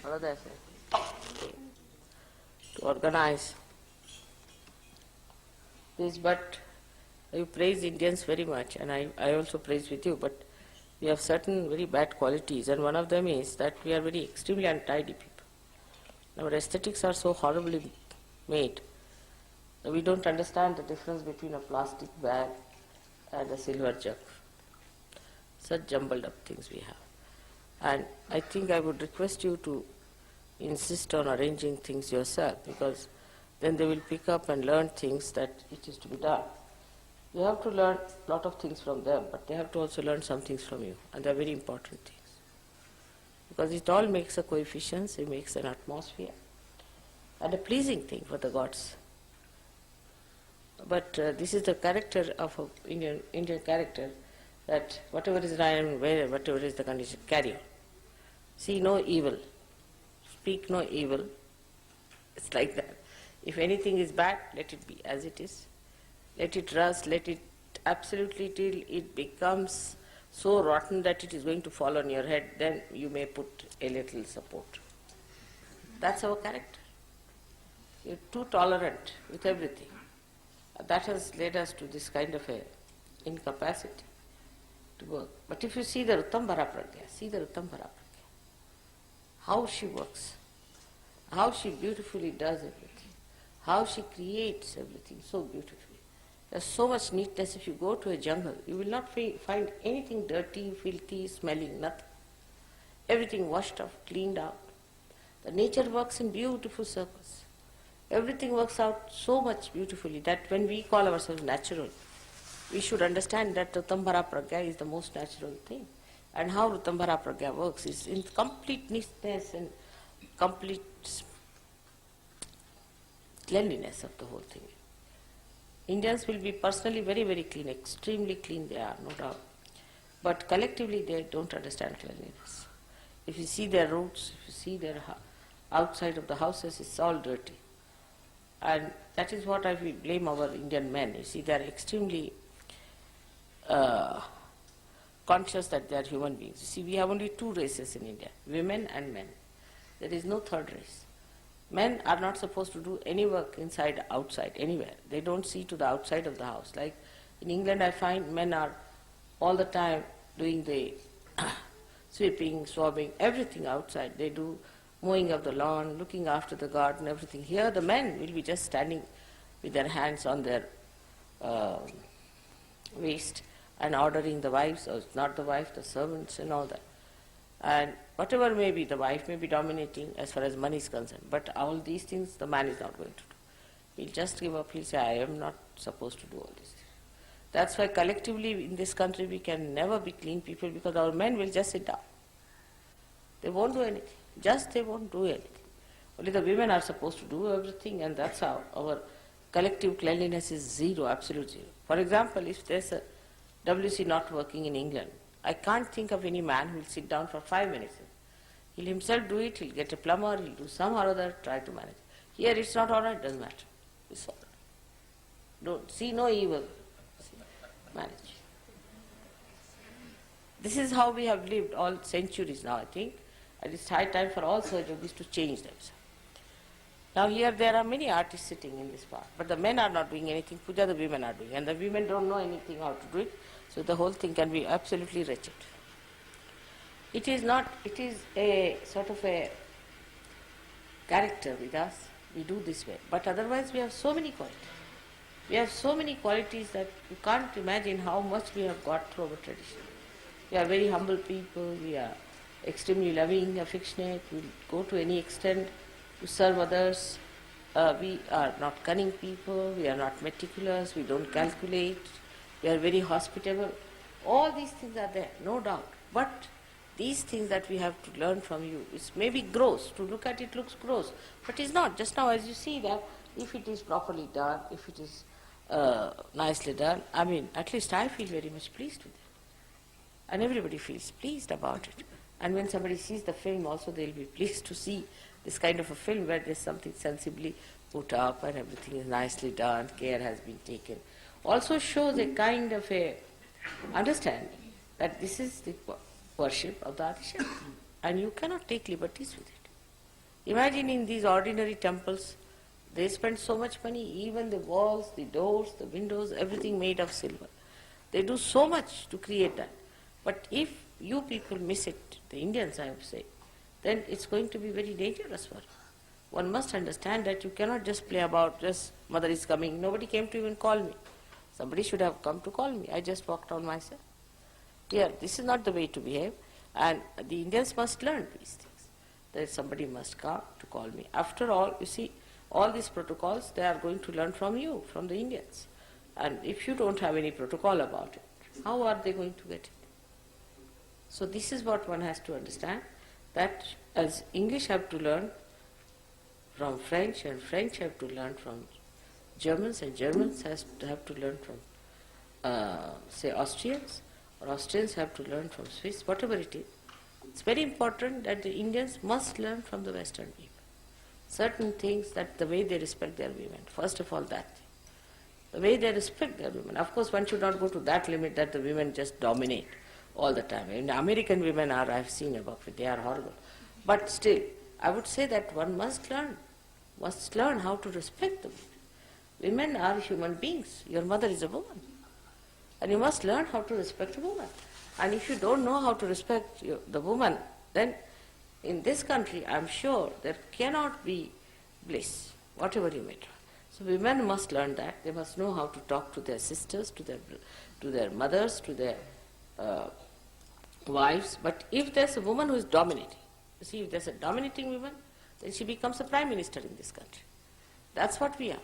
what do they say? To organize this, but you praise Indians very much, and I also praise with you, but we have certain very bad qualities, and one of them is that we are very extremely untidy people. Our aesthetics are so horribly made that we don't understand the difference between a plastic bag and a silver jug. Such jumbled up things we have. And I think I would request you to insist on arranging things yourself, because then they will pick up and learn things that it is to be done. You have to learn a lot of things from them, but they have to also learn some things from you, and they are very important things. Because it all makes a coefficient, it makes an atmosphere, and a pleasing thing for the gods. But this is the character of an Indian character, that whatever is right and whatever is the condition, carry on. See no evil, speak no evil. It's like that. If anything is bad, let it be as it is. Let it rust, let it absolutely till it becomes so rotten that it is going to fall on your head, then you may put a little support. That's our character. You're too tolerant with everything. That has led us to this kind of a incapacity to work. But if you see the Rutambara Pragya, see the Rutambara Pragya, how she works, how she beautifully does everything, how she creates everything so beautifully. There's so much neatness. If you go to a jungle, you will not find anything dirty, filthy, smelling, nothing. Everything washed off, cleaned out. The nature works in beautiful circles. Everything works out so much beautifully that when we call ourselves natural, we should understand that Rutambara Pragya is the most natural thing. And how Rutambara Pragya works is in complete neatness and complete cleanliness of the whole thing. Indians will be personally very, very clean, extremely clean they are, no doubt. But collectively they don't understand cleanliness. If you see their roads, if you see their outside of the houses, it's all dirty. And that is what I will blame our Indian men. You see, they are extremely conscious that they are human beings. You see, we have only two races in India, women and men. There is no third race. Men are not supposed to do any work inside, outside, anywhere. They don't see to the outside of the house. Like in England, I find men are all the time doing the sweeping, swabbing, everything outside. They do mowing of the lawn, looking after the garden, everything. Here the men will be just standing with their hands on their waist and ordering the wives, or not the wife, the servants and all that. And whatever may be, the wife may be dominating as far as money is concerned, but all these things the man is not going to do. He'll just give up, he'll say, I am not supposed to do all these things. That's why collectively in this country we can never be clean people, because our men will just sit down. They won't do anything. Just they won't do anything. Only the women are supposed to do everything, and that's how our collective cleanliness is zero, absolute zero. For example, if there's a WC not working in England, I can't think of any man who will sit down for 5 minutes. He'll himself do it, he'll get a plumber, he'll do some or other, try to manage. Here it's not all right, doesn't matter. It's all right. Don't see no evil. Manage. This is how we have lived all centuries now, I think. And it's high time for all surgeries to change themselves. Now here there are many artists sitting in this part, but the men are not doing anything, puja the women are doing, and the women don't know anything how to do it, so the whole thing can be absolutely wretched. It is not, it is a sort of a character with us, we do this way, but otherwise we have so many qualities. We have so many qualities that you can't imagine how much we have got through our tradition. We are very humble people, we are extremely loving, affectionate, we go to any extent to serve others. We are not cunning people, we are not meticulous, we don't calculate, we are very hospitable. All these things are there, no doubt. But these things that we have to learn from you, it's maybe gross. To look at it looks gross, but it's not. Just now as you see that, if it is properly done, if it is nicely done, I mean, at least I feel very much pleased with it. And everybody feels pleased about it. And when somebody sees the film also, they'll be pleased to see this kind of a film where there's something sensibly put up and everything is nicely done, care has been taken. Also shows a kind of a understanding that this is the worship of the Adishakti, and you cannot take liberties with it. Imagine in these ordinary temples, they spend so much money, even the walls, the doors, the windows, everything made of silver. They do so much to create that. But if you people miss it, the Indians I would say, then it's going to be very dangerous for you. One must understand that you cannot just play about, just mother is coming. Nobody came to even call me. Somebody should have come to call me. I just walked on myself. Here, this is not the way to behave. And the Indians must learn these things. That somebody must come to call me. After all, you see, all these protocols, they are going to learn from you, from the Indians. And if you don't have any protocol about it, how are they going to get it? So this is what one has to understand, that as English have to learn from French, and French have to learn from Germans, and Germans have to learn from, say, Austrians, or Austrians have to learn from Swiss, whatever it is. It's very important that the Indians must learn from the Western people. Certain things, that the way they respect their women, first of all that thing. The way they respect their women. Of course, one should not go to that limit that the women just dominate all the time. And American women are, I've seen about it, they are horrible. But still, I would say that one must learn how to respect the women. Women are human beings. Your mother is a woman. And you must learn how to respect a woman. And if you don't know how to respect the woman, then in this country, I'm sure there cannot be bliss, whatever you may try. So women must learn that. They must know how to talk to their sisters, to their mothers, to their wives. But if there's a woman who is dominating, you see, if there's a dominating woman, then she becomes a prime minister in this country. That's what we are.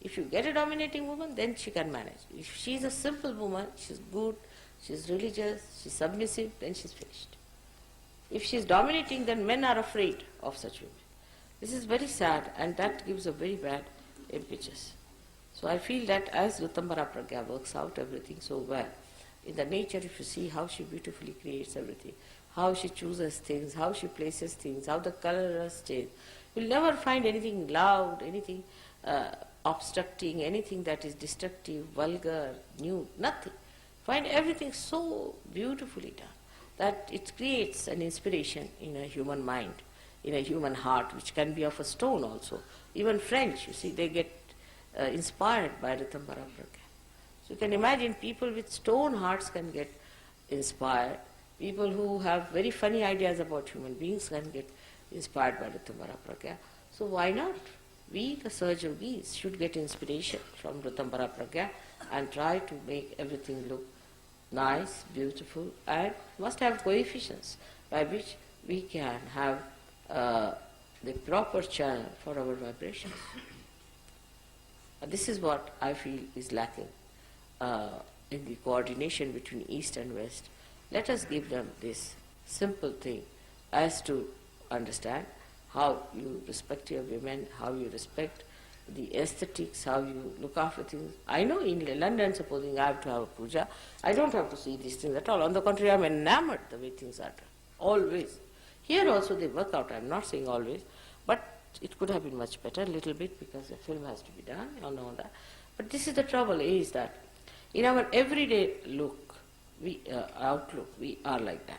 If you get a dominating woman, then she can manage. If she's a simple woman, she's good, she's religious, she's submissive, then she's finished. If she's dominating, then men are afraid of such women. This is very sad, and that gives a very bad impetus. So I feel that as Ritambara Pragya works out everything so well, in the nature, if you see how she beautifully creates everything, how she chooses things, how she places things, how the colors change, you'll never find anything loud, anything obstructing, anything that is destructive, vulgar, nude, nothing. Find everything so beautifully done that it creates an inspiration in a human mind, in a human heart, which can be of a stone also. Even French, you see, they get inspired by Ritambara Pragya. So you can imagine people with stone hearts can get inspired. People who have very funny ideas about human beings can get inspired by Ritambara Pragya. So why not? We, the Sahaja yogis, should get inspiration from Ritambara Pragya and try to make everything look nice, beautiful, and must have coefficients by which we can have the proper channel for our vibrations. This is what I feel is lacking in the coordination between East and West. Let us give them this simple thing as to understand how you respect your women, how you respect the aesthetics, how you look after things. I know in London, supposing I have to have a puja, I don't have to see these things at all. On the contrary, I'm enamored the way things are done. Always. Here also they work out, I'm not saying always, but it could have been much better, a little bit, because the film has to be done and all that. But this is the trouble, is that in our everyday look, outlook, we are like that.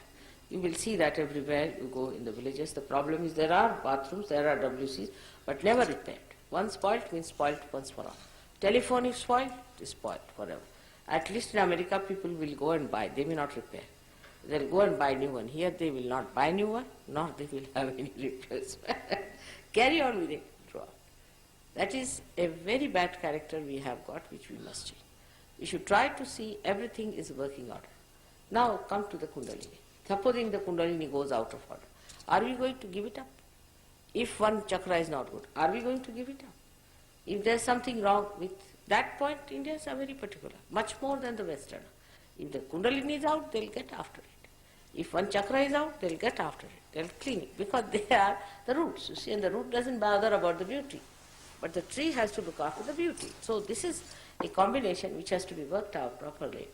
You will see that everywhere you go in the villages. The problem is there are bathrooms, there are WCs, but never repaired. One spoilt means spoilt once for all. Telephone is spoilt, it is spoilt forever. At least in America, people will go and buy. They may not repair. They'll go and buy new one. Here they will not buy new one, nor they will have any repairs. Carry on with it. That is a very bad character we have got, which we must change. We should try to see everything is working order. Now come to the Kundalini. Supposing the Kundalini goes out of order, are we going to give it up? If one chakra is not good, are we going to give it up? If there is something wrong with that point, Indians are very particular, much more than the Western. If the Kundalini is out, they'll get after it. If one chakra is out, they'll get after it. They'll clean it, because they are the roots, you see, and the root doesn't bother about the beauty. But the tree has to look after the beauty. So this is a combination which has to be worked out properly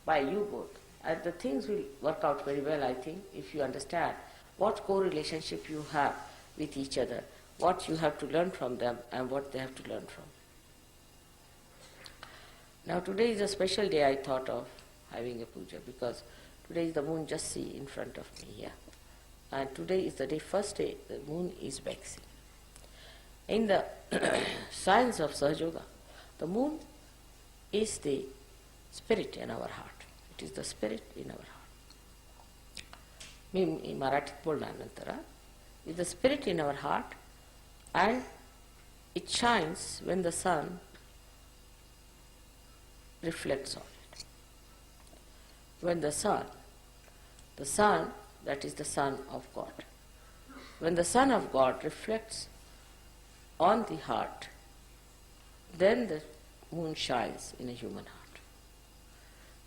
by you both. And the things will work out very well, I think, if you understand what co-relationship you have with each other, what you have to learn from them and what they have to learn from. Now today is a special day I thought of having a puja, because today is the moon just see in front of me here. And today is the day, first day, the moon is waxing. In the science of Sahaja, the moon is the spirit in our heart. It is the spirit in our heart. मी मराठीत बोलणार नंतर is the spirit in our heart, and it shines when the sun reflects on it. When the sun, that is the Son of God, when the Son of God reflects on the heart, then the moon shines in a human heart.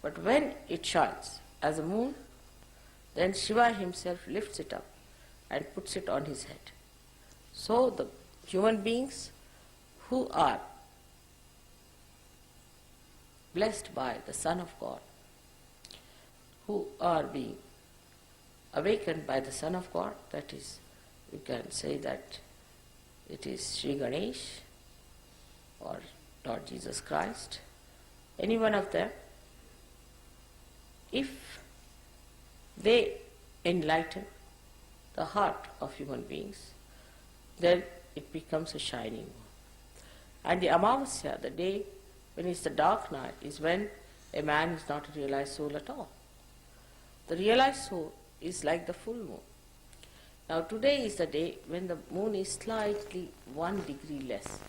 But when it shines as a moon, then Shiva himself lifts it up and puts it on his head. So the human beings who are blessed by the Son of God, who are being awakened by the Son of God, that is, we can say that it is Sri Ganesh or Lord Jesus Christ, any one of them, if they enlighten the heart of human beings, then it becomes a shining moon. And the Amavasya, the day when it's the dark night, is when a man is not a realized soul at all. The realized soul is like the full moon. Now today is the day when the moon is slightly 1 degree less.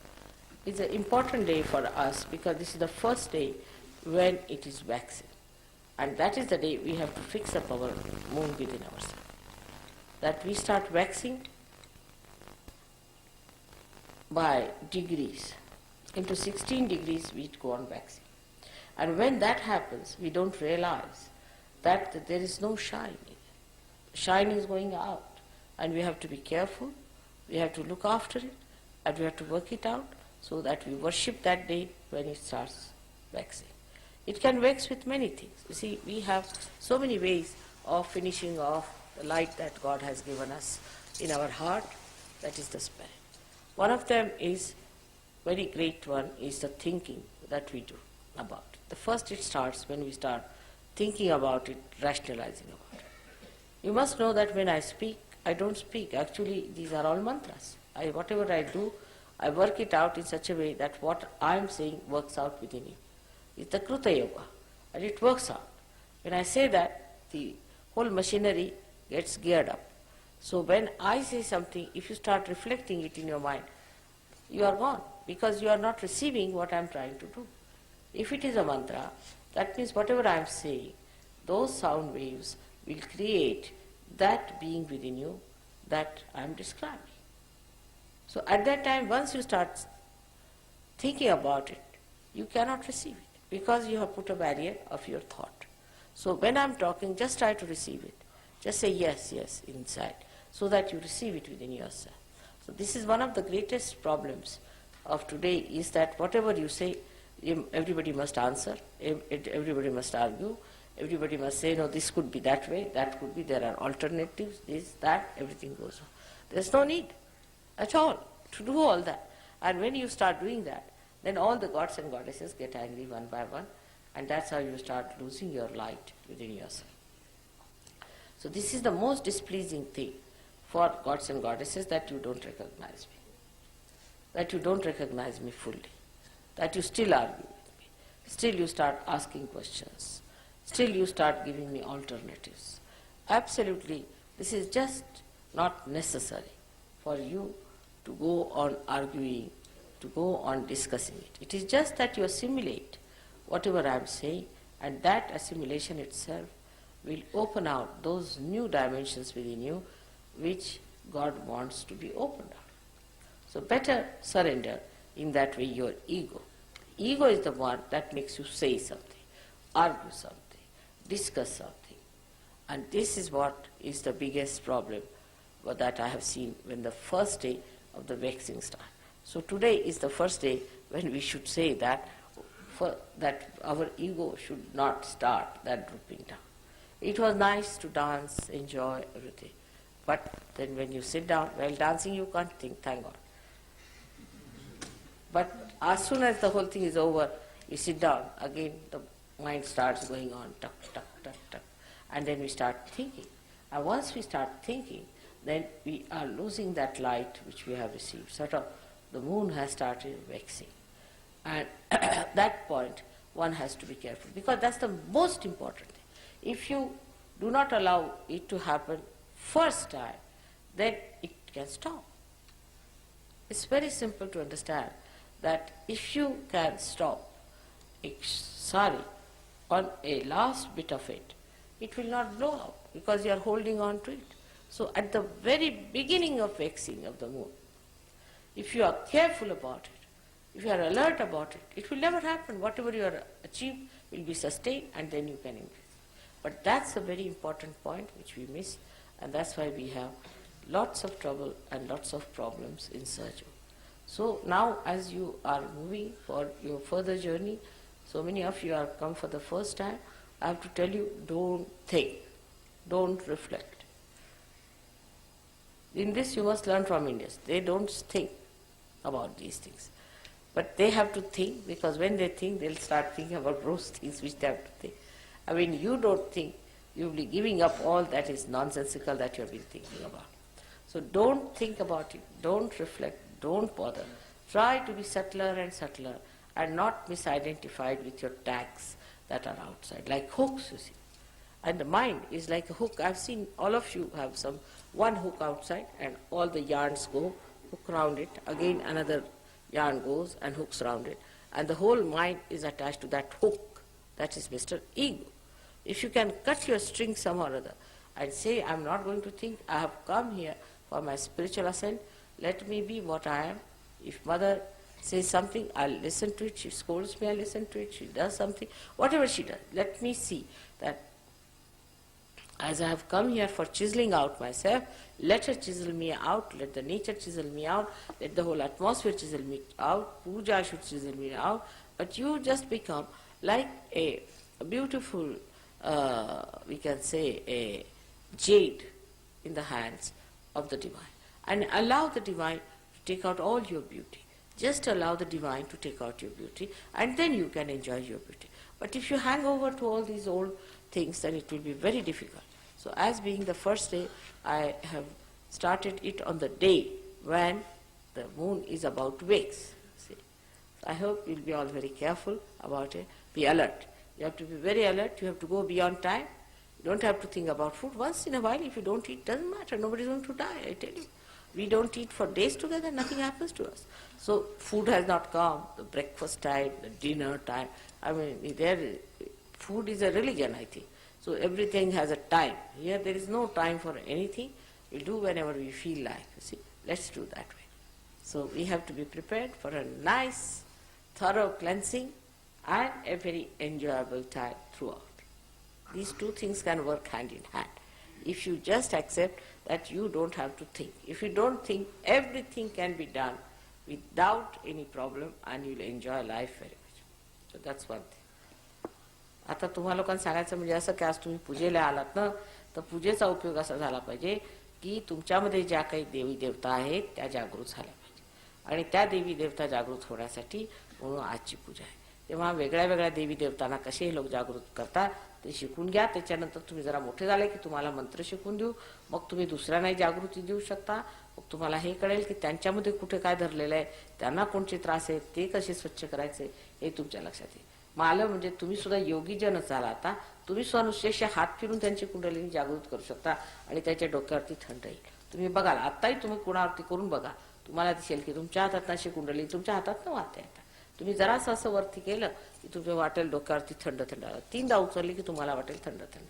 It's an important day for us because this is the first day when it is waxing. And that is the day we have to fix up our moon within ourselves. That we start waxing by degrees. Into 16 degrees we go on waxing. And when that happens, we don't realize that there is no shine. Shine is going out. And we have to be careful, we have to look after it, and we have to work it out so that we worship that day when it starts waxing. It can wax with many things. You see, we have so many ways of finishing off the light that God has given us in our heart, that is the spirit. One of them is, very great one, is the thinking that we do about it. The first it starts when we start thinking about it, rationalizing about it. You must know that when I speak, I don't speak. Actually, these are all mantras. Whatever I do, I work it out in such a way that what I am saying works out within you. It's the Kruta Yoga, and it works out. When I say that, the whole machinery gets geared up. So when I say something, if you start reflecting it in your mind, you are gone, because you are not receiving what I am trying to do. If it is a mantra, that means whatever I am saying, those sound waves will create that being within you that I am describing. So at that time, once you start thinking about it, you cannot receive it because you have put a barrier of your thought. So when I am talking, just try to receive it. Just say yes, yes inside, so that you receive it within yourself. So this is one of the greatest problems of today, is that whatever you say, everybody must answer, everybody must argue, everybody must say, no, this could be that way, that could be, there are alternatives, this, that, everything goes on. There's no need at all to do all that. And when you start doing that, then all the gods and goddesses get angry one by one, and that's how you start losing your light within yourself. So this is the most displeasing thing for gods and goddesses, that you don't recognize me, that you don't recognize me fully, that you still argue with me, still you start asking questions, still you start giving me alternatives. Absolutely, this is just not necessary for you to go on arguing, to go on discussing it. It is just that you assimilate whatever I am saying, and that assimilation itself will open out those new dimensions within you which God wants to be opened out. So better surrender in that way your ego. Ego is the one that makes you say something, argue something, discuss something. And this is what is the biggest problem that I have seen when the first day of the waxing starts. So today is the first day when we should say that, that our ego should not start that drooping down. It was nice to dance, enjoy everything. But then when you sit down, while dancing you can't think, thank God. But as soon as the whole thing is over, you sit down, again the mind starts going on, tuck, tuck, tuck, tuck. And then we start thinking. And once we start thinking, then we are losing that light which we have received. Sort of the moon has started waxing. And at that point, one has to be careful, because that's the most important thing. If you do not allow it to happen first time, then it can stop. It's very simple to understand that if you can stop sari on a last bit of it, it will not blow out because you are holding on to it. So at the very beginning of waxing of the moon, if you are careful about it, if you are alert about it, it will never happen. Whatever you are achieved will be sustained, and then you can increase. But that's a very important point which we miss, and that's why we have lots of trouble and lots of problems in Sahaja. So now as you are moving for your further journey, so many of you have come for the first time, I have to tell you, don't think, don't reflect. In this you must learn from Indians. They don't think about these things. But they have to think, because when they think, they'll start thinking about those things which they have to think. I mean, you don't think, you'll be giving up all that is nonsensical that you have been thinking about. So don't think about it, don't reflect, don't bother. Try to be subtler and subtler and not misidentified with your tags that are outside, like hooks, you see. And the mind is like a hook. I've seen all of you have one hook outside, and all the yarns go, hook round it, again another yarn goes and hooks round it. And the whole mind is attached to that hook. That is Mr. Ego. If you can cut your string some or other and say, I'm not going to think, I have come here for my spiritual ascent, let me be what I am. If mother says something, I'll listen to it. She scolds me, I'll listen to it. She does something, whatever she does, let me see that as I have come here for chiseling out myself, let her chisel me out, let the nature chisel me out, let the whole atmosphere chisel me out, puja should chisel me out, but you just become like a beautiful, we can say, a jade in the hands of the divine. And allow the divine to take out all your beauty. Just allow the divine to take out your beauty, and then you can enjoy your beauty. But if you hang over to all these old things, then it will be very difficult. So as being the first day, I have started it on the day when the moon is about to wax. See? So I hope you'll be all very careful about it. Be alert. You have to be very alert. You have to go beyond time. You don't have to think about food. Once in a while, if you don't eat, doesn't matter. Nobody's going to die, I tell you. We don't eat for days together, nothing happens to us. So food has not come, the breakfast time, the dinner time. I mean, food is a religion, I think. So everything has a time. Here there is no time for anything. We do whenever we feel like. You see, let's do that way. So we have to be prepared for a nice, thorough cleansing and a very enjoyable time throughout. These two things can work hand in hand. If you just accept that you don't have to think. If you don't think, everything can be done without any problem, and you'll enjoy life very much. So that's one thing. आता तुम्हा लोकांना सांगायचं म्हणजे असं की आज तुम्ही पूजेला आलात ना, तर पूजेचा उपयोग असा झाला पाहिजे की तुमच्यामध्ये ज्या काही देवी देवता आहेत त्या जागृत झाल्या पाहिजे, आणि त्या देवी देवता जागृत होण्यासाठी म्हणून आजची पूजा आहे. तेव्हा वेगळ्या वेगळ्या देवी देवतांना कसे लोक जागृत करतात ते शिकून घ्या. त्याच्यानंतर तुम्ही जरा मोठे झाले की तुम्हाला मंत्र शिकून देऊ, मग तुम्ही दुसऱ्यांनाही जागृती देऊ शकता. मग तुम्हाला हे कळेल की त्यांच्यामध्ये कुठे काय धरलेलं आहे, त्यांना कोणते त्रास आहेत, ते कसे स्वच्छ करायचे हे तुमच्या लक्षात येईल. मालं म्हणजे तुम्ही सुद्धा योगीजनच झाला. आता तुम्ही स्वनुशेष हात फिरून त्यांची कुंडलिनी जागृत करू शकता आणि त्याच्या डोक्यावरती थंड येईल. तुम्ही बघाल, आत्ताही तुम्ही कोणावरती करून बघा, तुम्हाला दिसेल की तुमच्या हातात अशी कुंडलिनी तुमच्या हातात न वाहता येतात. तुम्ही जरासं असं वरती केलं की तुम्ही वाटेल डोक्यावरती थंड थंड आलं. 3दा उचलली की तुम्हाला वाटेल थंड थंड.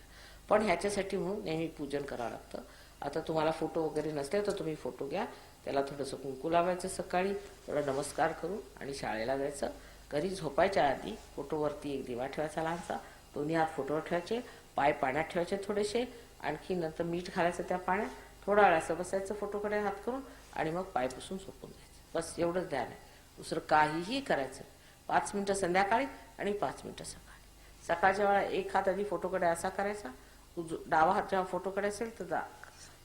पण ह्याच्यासाठी म्हणून नेहमी पूजन करावं लागतं. आता तुम्हाला फोटो वगैरे नसले तर तुम्ही फोटो घ्या, त्याला थोडंसं कुंकू लावायचं, सकाळी थोडा नमस्कार करून आणि शाळेला जायचं. घरी झोपायच्या आधी फोटोवरती एक दिवा ठेवायचा लहानसा, दोन्ही हात फोटोवर ठेवायचे, पाय पाण्यात ठेवायचे थोडेसे, आणखी नंतर मीठ घालायचं त्या पाण्यात, थोडा वेळ असं बसायचं फोटोकडे हात करून आणि मग पाय पुसून झोपून जायचं. बस एवढंच ध्यान आहे, दुसरं काहीही करायचं. 5 मिनिटं संध्याकाळी आणि 5 मिनिटं सकाळी. सकाळच्या वेळा एक हात आधी फोटोकडे असा करायचा, डावा हात जेव्हा फोटोकडे असेल तर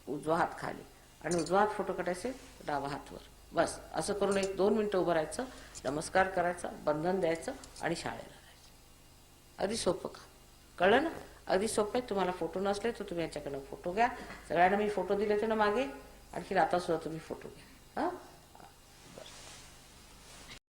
उजवा हात खाली, आणि उजवा हात फोटोकडे असेल तर डावा हात वर. बस असं करून 1-2 मिनिटं उभं राहायचं, नमस्कार करायचा, बंधन द्यायचं आणि शाळेला जायचं. अगदी सोपं का? कळलं ना? अगदी सोपे आहेत. तुम्हाला फोटो नसले तर तुम्ही याच्याकडनं फोटो घ्या. सगळ्यांना मी फोटो दिले होते ना मागे, आणखी आता सुद्धा तुम्ही फोटो घ्या. हां